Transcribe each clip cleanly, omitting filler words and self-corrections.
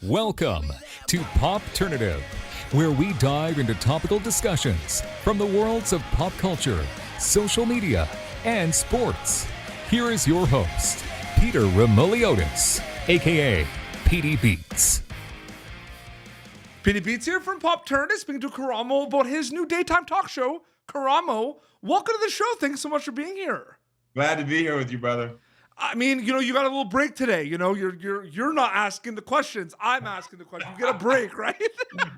Welcome to Popternative, where we dive into topical discussions from the worlds of pop culture, social media, and sports. Here is your host, Peter Remoliotis, aka PD Beats. PD Beats here from Popternative, speaking to Karamo about his new daytime talk show. Karamo, welcome to the show. Thanks so much for being here. Glad to be here with you, brother. I mean, you got a little break today. You're not asking the questions. I'm asking the questions. You get a break, right?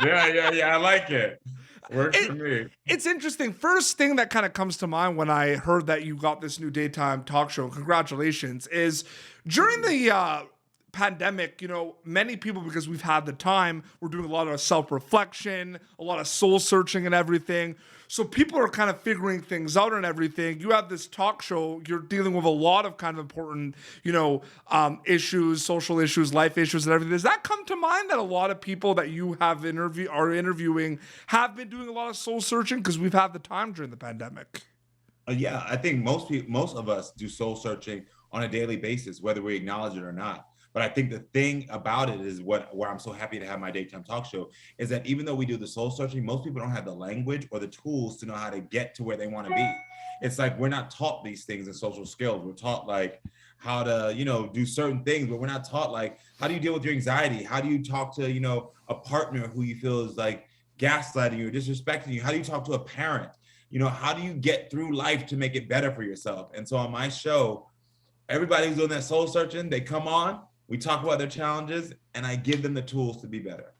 Yeah. I like it. Works for me. It's interesting. First thing that kind of comes to mind when I heard that you got this new daytime talk show, congratulations, is during the pandemic, many people, because we've had the time, we're doing a lot of self-reflection, a lot of soul searching and everything. So people are kind of figuring things out and everything. You have this talk show, you're dealing with a lot of kind of important, issues, social issues, life issues and everything. Does that come to mind that a lot of people that you have are interviewing have been doing a lot of soul searching because we've had the time during the pandemic? Yeah, I think most of us do soul searching on a daily basis, whether we acknowledge it or not. But I think the thing about it is where I'm so happy to have my daytime talk show is that even though we do the soul searching, most people don't have the language or the tools to know how to get to where they want to be. It's like we're not taught these things in social skills. We're taught like how to, do certain things, but we're not taught like how do you deal with your anxiety? How do you talk to, a partner who you feel is like gaslighting you or disrespecting you? How do you talk to a parent? How do you get through life to make it better for yourself? And so on my show, everybody who's doing that soul searching, they come on. We talk about their challenges, and I give them the tools to be better.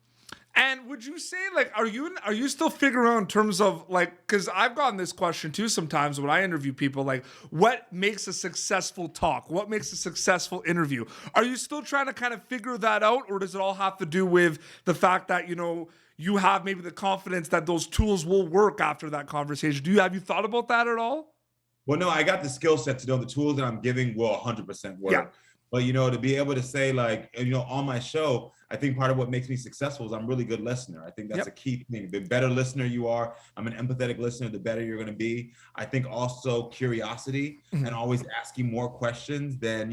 And would you say, like, are you still figuring out in terms of, like, because I've gotten this question too sometimes when I interview people, like, what makes a successful talk? What makes a successful interview? Are you still trying to kind of figure that out, or does it all have to do with the fact that, you have maybe the confidence that those tools will work after that conversation? Have you thought about that at all? Well, no, I got the skill set to know the tools that I'm giving will 100% work. Yeah. But, to be able to say like, on my show, I think part of what makes me successful is I'm a really good listener. I think that's a key thing. The better listener you are, I'm an empathetic listener, the better you're going to be. I think also curiosity and always asking more questions than,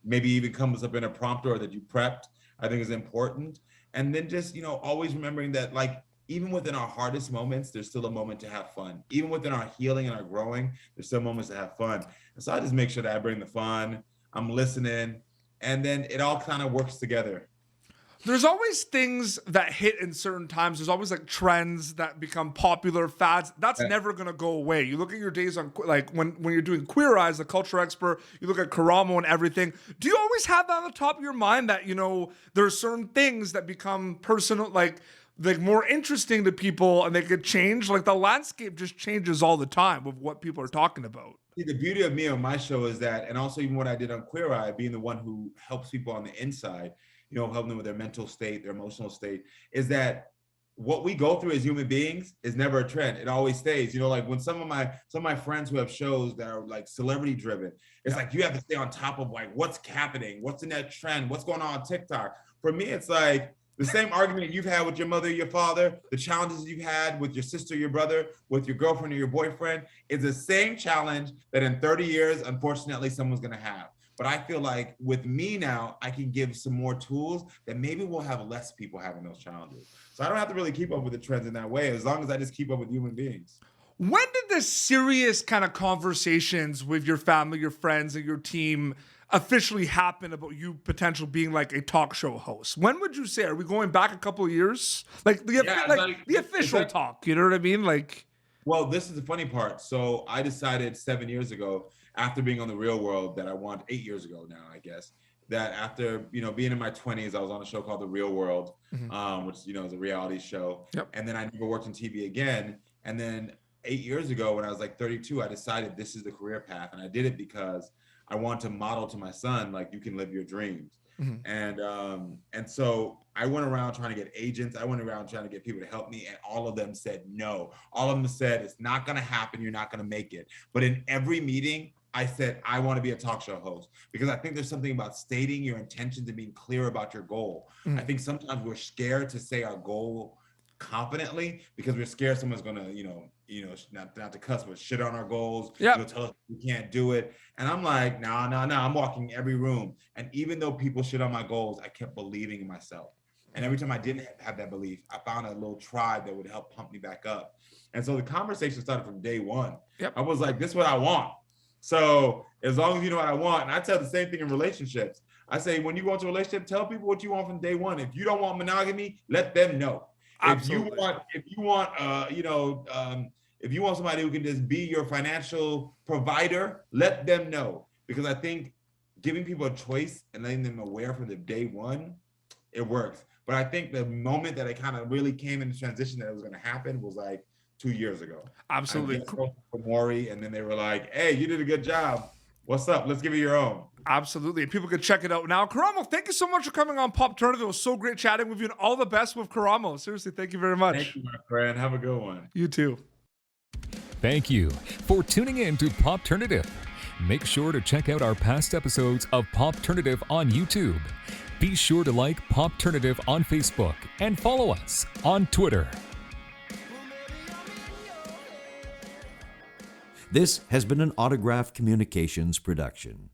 maybe even comes up in a prompter or that you prepped, I think is important. And then just, always remembering that like, even within our hardest moments, there's still a moment to have fun. Even within our healing and our growing, there's still moments to have fun. And so I just make sure that I bring the fun. I'm listening, and then it all kind of works together. There's always things that hit in certain times. There's always like trends that become popular, fads. That's never going to go away. You look at your days on, like when you're doing Queer Eyes, the culture expert, you look at Karamo and everything. Do you always have that on the top of your mind that, there are certain things that become personal, like more interesting to people and they could change? Like the landscape just changes all the time with what people are talking about. The beauty of me on my show is that, and also even what I did on Queer Eye, being the one who helps people on the inside, helping them with their mental state, their emotional state, is that what we go through as human beings is never a trend. It always stays. Like when some of my friends who have shows that are like celebrity driven, it's like you have to stay on top of like what's happening, what's in that trend, what's going on TikTok. For me, it's like the same argument you've had with your mother, your father, the challenges you've had with your sister, your brother, with your girlfriend or your boyfriend is the same challenge that in 30 years, unfortunately, someone's going to have. But I feel like with me now, I can give some more tools that maybe we'll have less people having those challenges. So I don't have to really keep up with the trends in that way, as long as I just keep up with human beings. When did the serious kind of conversations with your family, your friends, and your team officially happen about you potentially being like a talk show host? When would you say? Are we going back a couple of years? Like the official talk, you know what I mean? Like, well, this is the funny part. So I decided 7 years ago, after being on The Real World, that I want 8 years ago now, I guess, that after being in my 20s, I was on a show called The Real World, which is a reality show. Yep. And then I never worked on TV again. And then 8 years ago, when I was like 32, I decided this is the career path, and I did it because I want to model to my son, like, you can live your dreams. And so I went around trying to get agents. I went around trying to get people to help me, and all of them said no. All of them said, it's not going to happen. You're not going to make it. But in every meeting, I said, I want to be a talk show host, because I think there's something about stating your intentions and being clear about your goal. I think sometimes we're scared to say our goal confidently because we're scared someone's going to, not to cuss, but shit on our goals, tell us we can't do it. And I'm like, no, I'm walking every room. And even though people shit on my goals, I kept believing in myself. And every time I didn't have that belief, I found a little tribe that would help pump me back up. And so the conversation started from day one. Yep. I was like, this is what I want. So as long as you know what I want, and I tell the same thing in relationships. I say, when you go into a relationship, tell people what you want from day one. If you don't want monogamy, let them know. Absolutely. If you want somebody who can just be your financial provider, let them know. Because I think giving people a choice and letting them aware from the day one, it works. But I think the moment that it kind of really came into transition that it was going to happen was like 2 years ago. Absolutely. From Maury, and then they were like, hey, you did a good job. What's up? Let's give you your own. Absolutely. And people can check it out now. Karamo, thank you so much for coming on Popternative. It was so great chatting with you, and all the best with Karamo. Seriously, thank you very much. Thank you, my friend. Have a good one. You too. Thank you for tuning in to Popternative. Make sure to check out our past episodes of Popternative on YouTube. Be sure to like Popternative on Facebook and follow us on Twitter. This has been an Autograph Communications production.